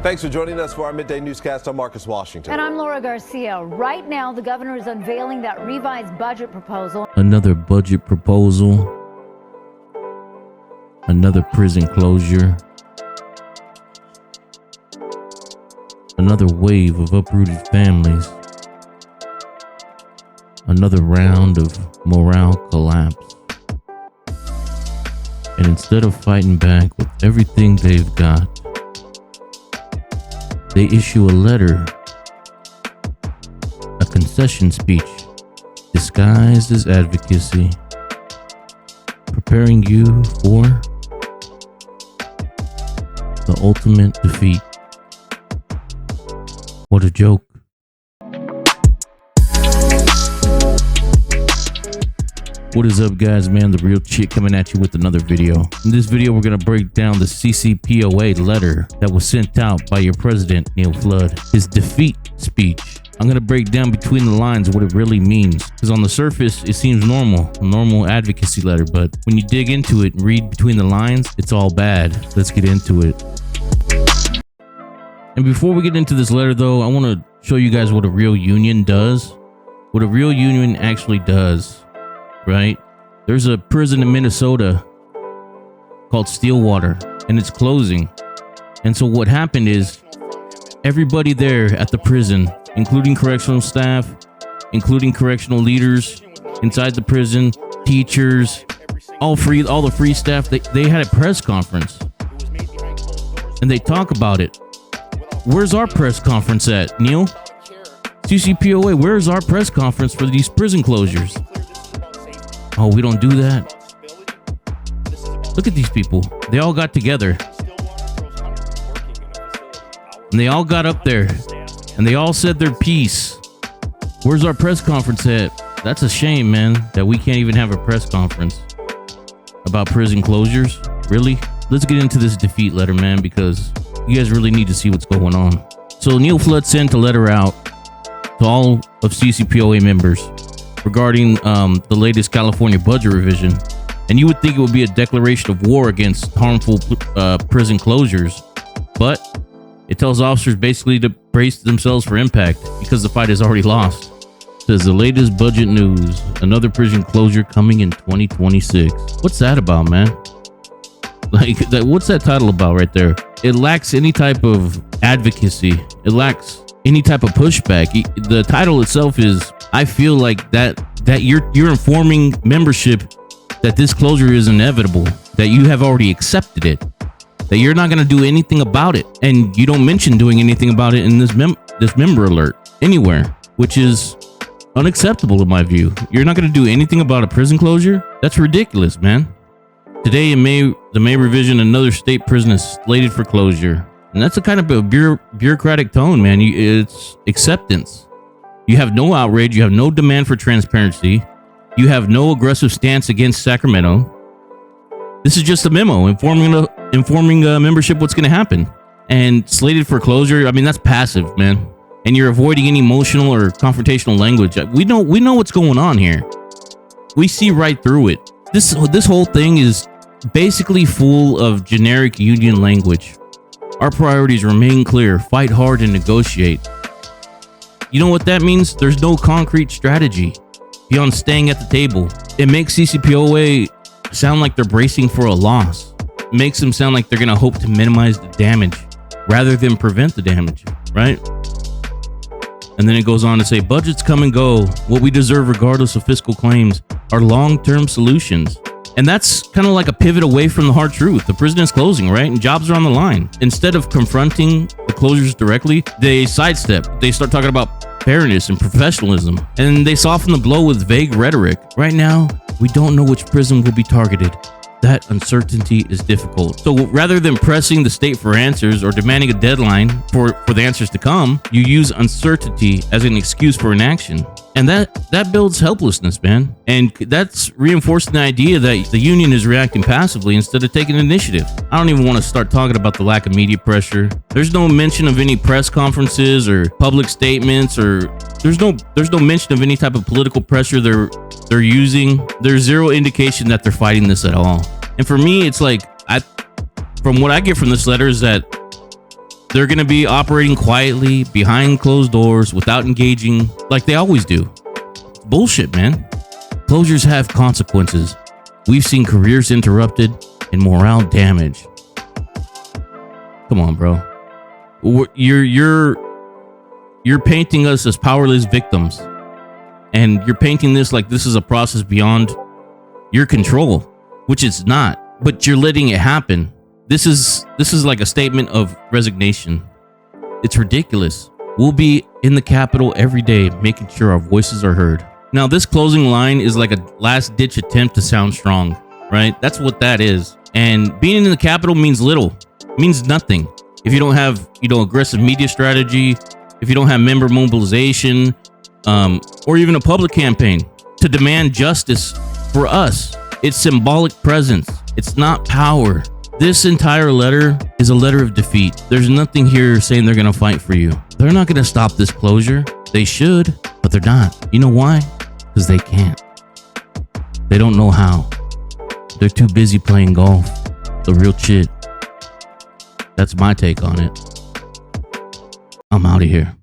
Thanks for joining us for our midday newscast. I'm Marcus Washington. And I'm Laura Garcia. Right now, the governor is unveiling that revised budget proposal. Another budget proposal. Another prison closure. Another wave of uprooted families. Another round of morale collapse. And instead of fighting back with everything they've got, they issue a letter, a concession speech disguised as advocacy, preparing you for the ultimate defeat. What a joke. What is up, guys? Man, the real chick coming at you with another video. In this video, we're going to break down the CCPOA letter that was sent out by your president, Neil Flood. His defeat speech. I'm going to break down between the lines what it really means. Because on the surface, it seems normal. A normal advocacy letter. But when you dig into it and read between the lines, it's all bad. Let's get into it. And before we get into this letter, though, I want to show you guys what a real union does. What a real union actually does. Right? There's a prison in Minnesota called Stillwater, and it's closing. And so what happened is everybody there at the prison, including correctional staff, including correctional leaders inside the prison, teachers, all the free staff, they had a press conference. And they talk about it. Where's our press conference at, Neil? CCPOA, where's our press conference for these prison closures? Oh, we don't do that. Look at these people. They all got together. And they all got up there. And they all said their piece. Where's our press conference at? That's a shame, man, that we can't even have a press conference about prison closures. Really? Let's get into this defeat letter, man, because you guys really need to see what's going on. So Neil Flood sent a letter out to all of CCPOA members regarding the latest California budget revision. And you would think it would be a declaration of war against harmful prison closures. But it tells officers basically to brace themselves for impact because the fight is already lost. It says the latest budget news, another prison closure coming in 2026. What's that about, man? Like, what's that title about right there? It lacks any type of advocacy. It lacks any type of pushback. The title itself is, I feel like that you're informing membership that this closure is inevitable, that you have already accepted it, that you're not going to do anything about it, and you don't mention doing anything about it in this member alert anywhere, which is unacceptable in my view. You're not going to do anything about a prison closure? That's ridiculous, man. Today in the May revision, another state prison is slated for closure. And that's a kind of a bureaucratic tone, man. It's acceptance. You have no outrage. You have no demand for transparency. You have no aggressive stance against Sacramento. This is just a memo informing membership what's going to happen. And slated for closure, I mean, that's passive, man. And you're avoiding any emotional or confrontational language. We know what's going on here. We see right through it. This whole thing is basically full of generic union language. Our priorities remain clear. Fight hard and negotiate. You know what that means? There's no concrete strategy beyond staying at the table. It makes CCPOA sound like they're bracing for a loss. It makes them sound like they're going to hope to minimize the damage rather than prevent the damage, right? And then it goes on to say, budgets come and go. What we deserve regardless of fiscal claims are long-term solutions. And that's kind of like a pivot away from the hard truth. The prison is closing, right? And jobs are on the line. Instead of confronting the closures directly, they sidestep. They start talking about fairness and professionalism. And they soften the blow with vague rhetoric. Right now, we don't know which prison will be targeted. That uncertainty is difficult. So rather than pressing the state for answers or demanding a deadline for the answers to come, you use uncertainty as an excuse for inaction. And that builds helplessness, man. And that's reinforcing the idea that the union is reacting passively instead of taking initiative. I don't even want to start talking about the lack of media pressure. There's no mention of any press conferences or public statements, or there's no mention of any type of political pressure they're using. There's zero indication that they're fighting this at all. And for me, it's like, from what I get from this letter is that They're going to be operating quietly behind closed doors without engaging like they always do. It's bullshit, man. Closures have consequences. We've seen careers interrupted and morale damaged. Come on, bro. You're painting us as powerless victims, and you're painting this like this is a process beyond your control, which it's not. But you're letting it happen. This is like a statement of resignation. It's ridiculous. We'll be in the Capitol every day, making sure our voices are heard. Now, this closing line is like a last-ditch attempt to sound strong, right? That's what that is. And being in the Capitol means little. It means nothing. If you don't have, aggressive media strategy, if you don't have member mobilization, or even a public campaign to demand justice for us, it's symbolic presence. It's not power. This entire letter is a letter of defeat. There's nothing here saying they're going to fight for you. They're not going to stop this closure. They should, but they're not. You know why? Because they can't. They don't know how. They're too busy playing golf. The real shit. That's my take on it. I'm out of here.